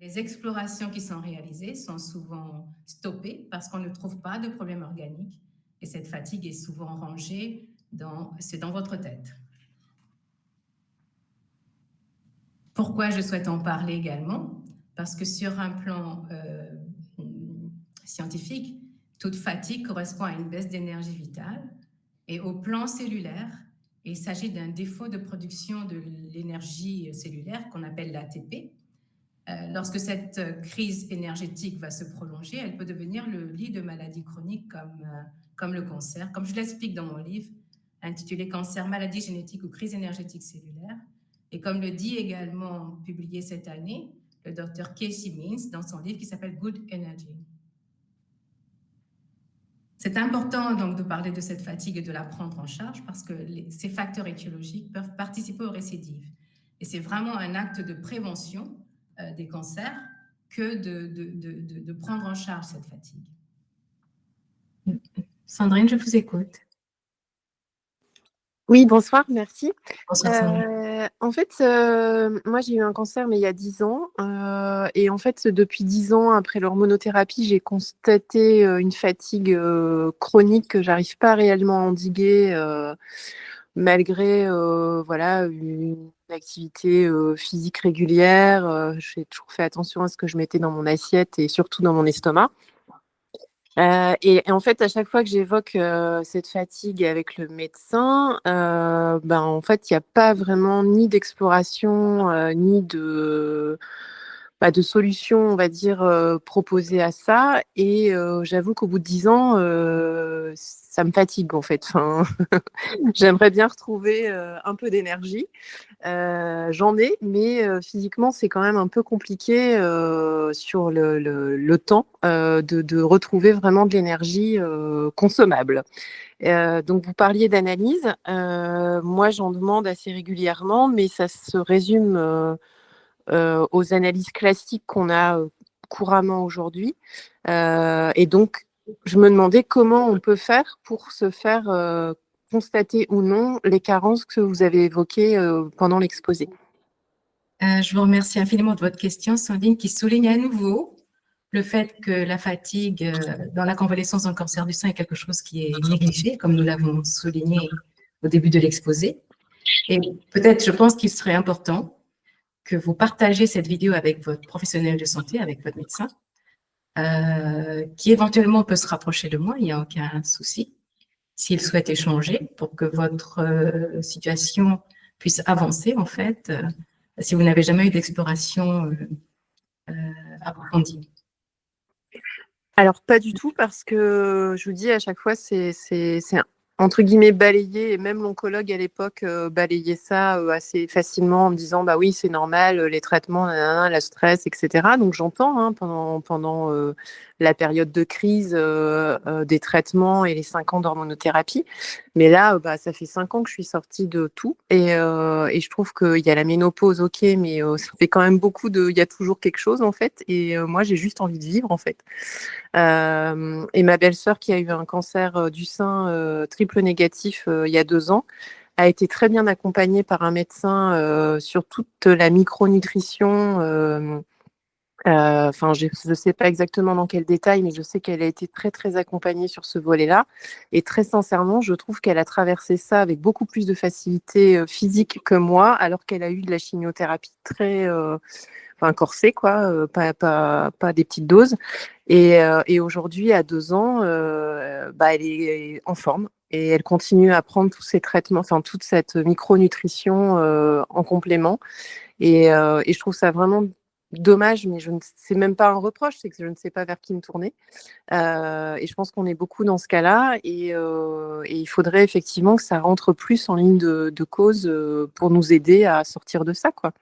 Les explorations qui sont réalisées sont souvent stoppées parce qu'on ne trouve pas de problème organique et cette fatigue est souvent rangée c'est dans votre tête. Pourquoi je souhaite en parler également? Parce que sur un plan scientifique, toute fatigue correspond à une baisse d'énergie vitale et au plan cellulaire, il s'agit d'un défaut de production de l'énergie cellulaire qu'on appelle l'ATP. Lorsque cette crise énergétique va se prolonger, elle peut devenir le lit de maladies chroniques comme le cancer, comme je l'explique dans mon livre intitulé Cancer, maladie génétique ou crise énergétique cellulaire. Et comme le dit également, publié cette année, le docteur Casey Means dans son livre qui s'appelle Good Energy. C'est important donc de parler de cette fatigue et de la prendre en charge parce que ces facteurs étiologiques peuvent participer aux récidives. Et c'est vraiment un acte de prévention des cancers que de prendre en charge cette fatigue. Sandrine, je vous écoute. Oui, bonsoir, merci. Bonsoir, Sandrine. En fait, moi, j'ai eu un cancer, mais il y a 10 ans. Et en fait, depuis 10 ans, après l'hormonothérapie, j'ai constaté une fatigue chronique que j'arrive pas réellement à endiguer, malgré voilà, une activité physique régulière. J'ai toujours fait attention à ce que je mettais dans mon assiette et surtout dans mon estomac. Et en fait, à chaque fois que j'évoque cette fatigue avec le médecin, en fait, il n'y a pas vraiment ni d'exploration, ni de solution, on va dire, proposée à ça. Et j'avoue qu'au bout de 10 ans, ça me fatigue, en fait. Enfin, j'aimerais bien retrouver un peu d'énergie. J'en ai, mais physiquement, c'est quand même un peu compliqué sur le temps de retrouver vraiment de l'énergie consommable. Donc, vous parliez d'analyse. Moi, j'en demande assez régulièrement, mais ça se résume aux analyses classiques qu'on a couramment aujourd'hui. Et donc, je me demandais comment on peut faire pour se faire constater ou non les carences que vous avez évoquées pendant l'exposé. Je vous remercie infiniment de votre question, Sandrine, qui souligne à nouveau le fait que la fatigue dans la convalescence d'un cancer du sein est quelque chose qui est négligé, comme nous l'avons souligné au début de l'exposé. Et peut-être, je pense qu'il serait important que vous partagiez cette vidéo avec votre professionnel de santé, avec votre médecin, qui éventuellement peut se rapprocher de moi, il n'y a aucun souci, s'il souhaite échanger pour que votre situation puisse avancer, en fait, si vous n'avez jamais eu d'exploration approfondie. Alors, pas du tout, parce que je vous dis, à chaque fois, c'est entre guillemets balayé, et même l'oncologue à l'époque balayait ça assez facilement en me disant bah oui, c'est normal, les traitements, la stress, etc. Donc j'entends hein, pendant la période de crise des traitements et les 5 ans d'hormonothérapie. Mais là, ça fait 5 ans que je suis sortie de tout et je trouve qu'il y a la ménopause, ok, mais ça fait quand même beaucoup il y a toujours quelque chose en fait. Et moi, j'ai juste envie de vivre en fait. Et ma belle-sœur qui a eu un cancer du sein triple négatif il y a 2 ans a été très bien accompagnée par un médecin sur toute la micronutrition. Enfin, je ne sais pas exactement dans quel détail, mais je sais qu'elle a été très, très accompagnée sur ce volet-là. Et très sincèrement, je trouve qu'elle a traversé ça avec beaucoup plus de facilité physique que moi, alors qu'elle a eu de la chimiothérapie très corsée, quoi, pas des petites doses. Et aujourd'hui, à 2 ans, elle est en forme et elle continue à prendre tous ces traitements, enfin toute cette micronutrition en complément. Et je trouve ça vraiment dommage, mais c'est même pas un reproche, c'est que je ne sais pas vers qui me tourner. Et je pense qu'on est beaucoup dans ce cas-là. Et il faudrait effectivement que ça rentre plus en ligne de cause pour nous aider à sortir de ça, quoi.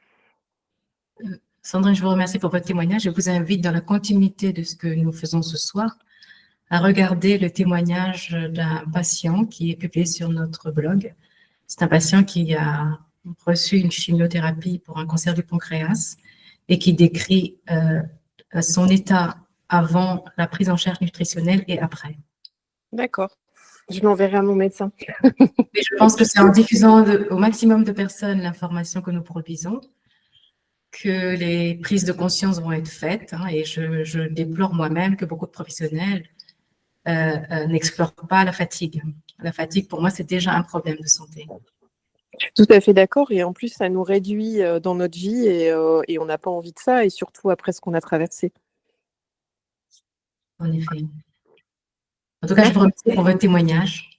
Sandrine, je vous remercie pour votre témoignage. Je vous invite, dans la continuité de ce que nous faisons ce soir, à regarder le témoignage d'un patient qui est publié sur notre blog. C'est un patient qui a reçu une chimiothérapie pour un cancer du pancréas et qui décrit son état avant la prise en charge nutritionnelle et après. D'accord. Je l'enverrai à mon médecin. Et je pense que c'est en diffusant au maximum de personnes l'information que nous produisons que les prises de conscience vont être faites, hein, et je déplore moi-même que beaucoup de professionnels n'explorent pas la fatigue. La fatigue, pour moi, c'est déjà un problème de santé. Tout à fait d'accord. Et en plus, ça nous réduit dans notre vie et on n'a pas envie de ça. Et surtout après ce qu'on a traversé. En effet. En tout cas, je vous remercie pour votre témoignage.